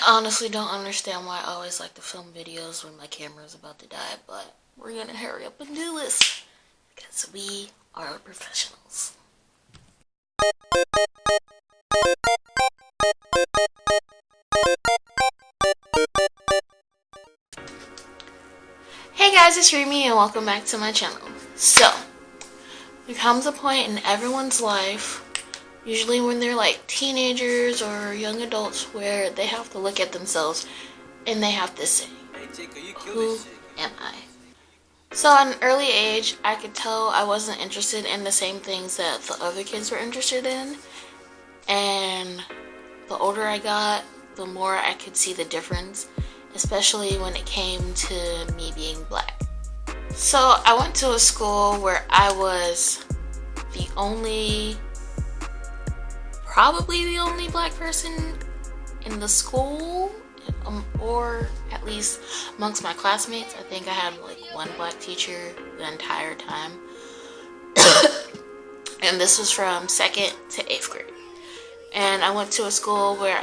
honestly don't understand why I always like to film videos when my camera is about to die, but we're gonna hurry up and do this because we are professionals. Hey guys, it's Reemi and welcome back to my channel. So, there comes a point in everyone's life, usually when they're like teenagers or young adults, where they have to look at themselves and they have to say, who am I? So at an early age, I could tell I wasn't interested in the same things that the other kids were interested in. And the older I got, the more I could see the difference, especially when it came to me being black. So I went to a school where I was probably the only black person in the school, or at least amongst my classmates. I think I had like one black teacher the entire time. And this was from 2nd to 8th grade. And I went to a school where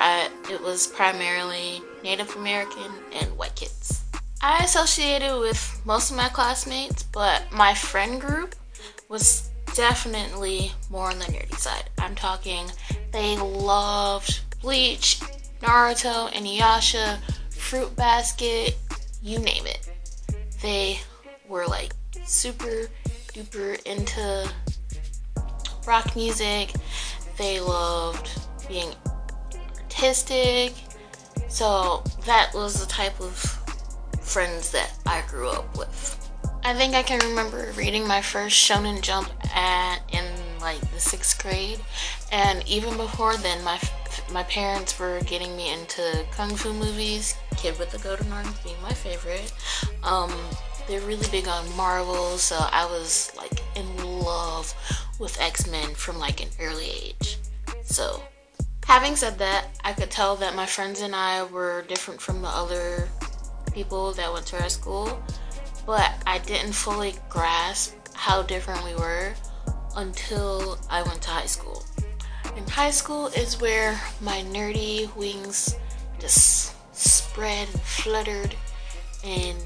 it was primarily Native American and white kids. I associated with most of my classmates, but my friend group was definitely more on the nerdy side. I'm talking, they loved Bleach, Naruto, Inuyasha, Fruit Basket, you name it. They were like super duper into rock music. They loved being artistic. So that was the type of friends that I grew up with. I think I can remember reading my first Shonen Jump in like the 6th grade, and even before then my parents were getting me into kung fu movies, Kid with the Golden Arms being my favorite. They're really big on Marvel, so I was like in love with X-Men from like an early age. So having said that, I could tell that my friends and I were different from the other people that went to our school, but I didn't fully grasp how different we were until I went to high school. And high school is where my nerdy wings just spread and fluttered, and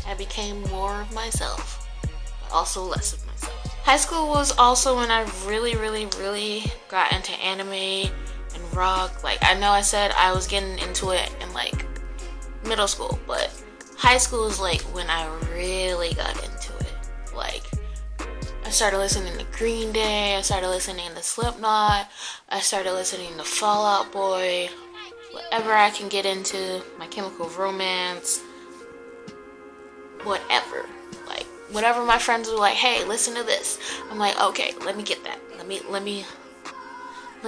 I became more of myself, but also less of myself. High school was also when I really got into anime and rock. Like, I know I said I was getting into it in like middle school, but high school is like when I really got into it. Like, I started listening to Green Day, I started listening to Slipknot, I started listening to Fall Out Boy, whatever I can get into, My Chemical Romance, whatever. Like, whenever my friends were like, hey, listen to this, I'm like, okay, let me get that. Let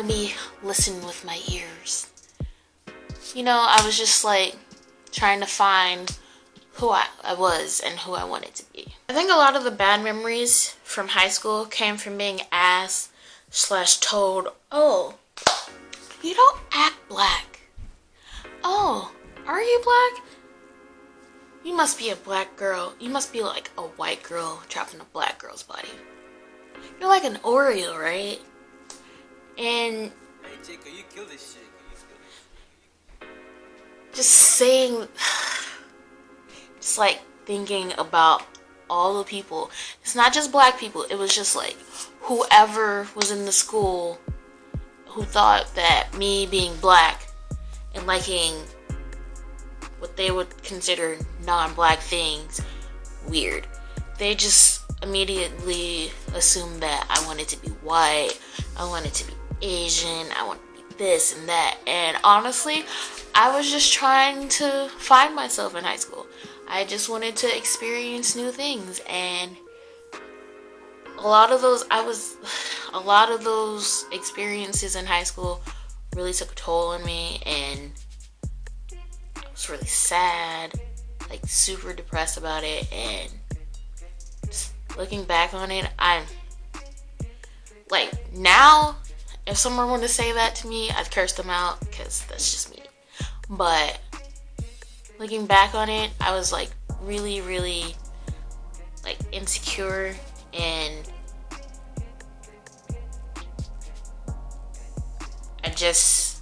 me listen with my ears. You know, I was just like trying to find who I was and who I wanted to be. I think a lot of the bad memories from high school came from being asked/told, oh, you don't act black. Oh, are you black? You must be a black girl. You must be like a white girl trapped in a black girl's body. You're like an Oreo, right? And just saying, just like thinking about all the people. It's not just black people. It was just like whoever was in the school who thought that me being black and liking what they would consider non-black things weird. They just immediately assumed that I wanted to be white, I wanted to be Asian, I wanted to be this and that. And honestly, I was just trying to find myself in high school. I just wanted to experience new things, and a lot of those experiences in high school really took a toll on me, and I was really sad, like super depressed about it. And just looking back on it, I'm like, now if someone were to say that to me, I'd curse them out because that's just me. But looking back on it, I was like really like insecure, and just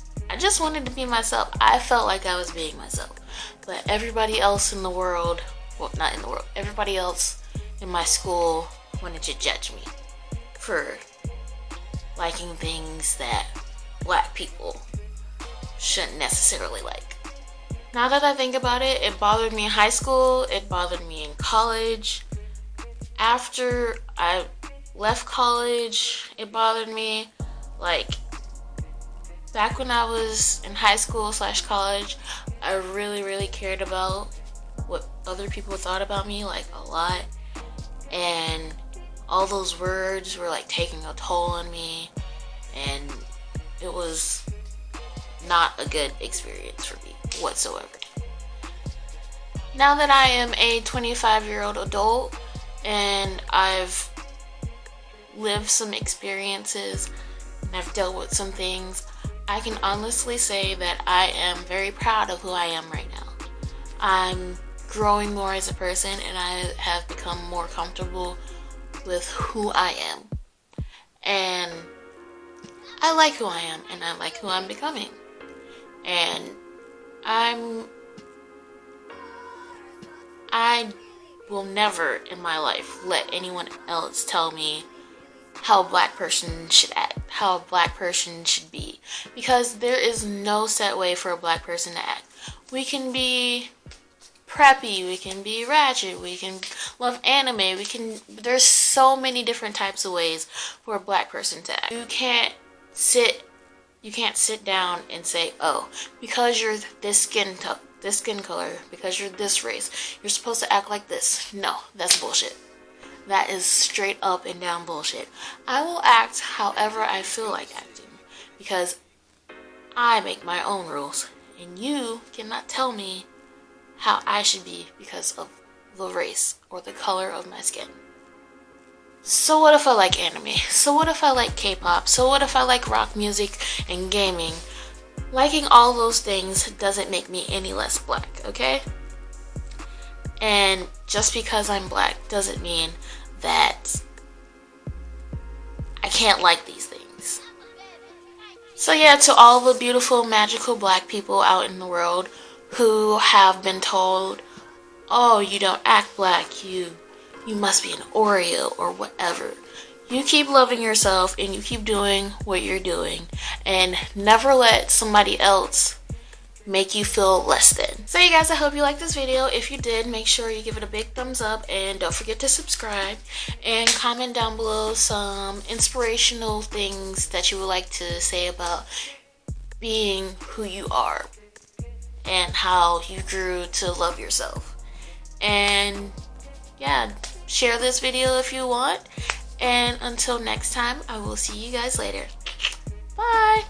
wanted to be myself. I felt like I was being myself. But everybody else in the world, well, not in the world, everybody else in my school wanted to judge me for liking things that black people shouldn't necessarily like. Now that I think about it, it bothered me in high school, it bothered me in college. After I left college, it bothered me. Like, back when I was in high school / college, I really cared about what other people thought about me, like, a lot. And all those words were like taking a toll on me, and it was not a good experience for me whatsoever. Now that I am a 25-year-old adult and I've lived some experiences and I've dealt with some things, I can honestly say that I am very proud of who I am right now. I'm growing more as a person, and I have become more comfortable with who I am. And I like who I am, and I like who I'm becoming. And I will never in my life let anyone else tell me how a black person should act, how a black person should be, because there is no set way for a black person to act. We can be preppy, we can be ratchet, we can love anime, there's so many different types of ways for a black person to act. You can't sit down and say, oh, because you're this skin color, because you're this race, you're supposed to act like this. No, that's bullshit. That is straight up and down bullshit. I will act however I feel like acting, because I make my own rules, and you cannot tell me how I should be because of the race or the color of my skin. So what if I like anime? So what if I like K-pop? So what if I like rock music and gaming? Liking all those things doesn't make me any less black, okay? And just because I'm black doesn't mean that I can't like these things. So yeah, to all the beautiful, magical black people out in the world who have been told, oh, you don't act black, you must be an Oreo or whatever. You keep loving yourself and you keep doing what you're doing, and never let somebody else make you feel less than. So you guys, I hope you liked this video. If you did, make sure you give it a big thumbs up, and don't forget to subscribe, and comment down below some inspirational things that you would like to say about being who you are and how you grew to love yourself. And yeah, share this video if you want, and until next time, I will see you guys later. Bye.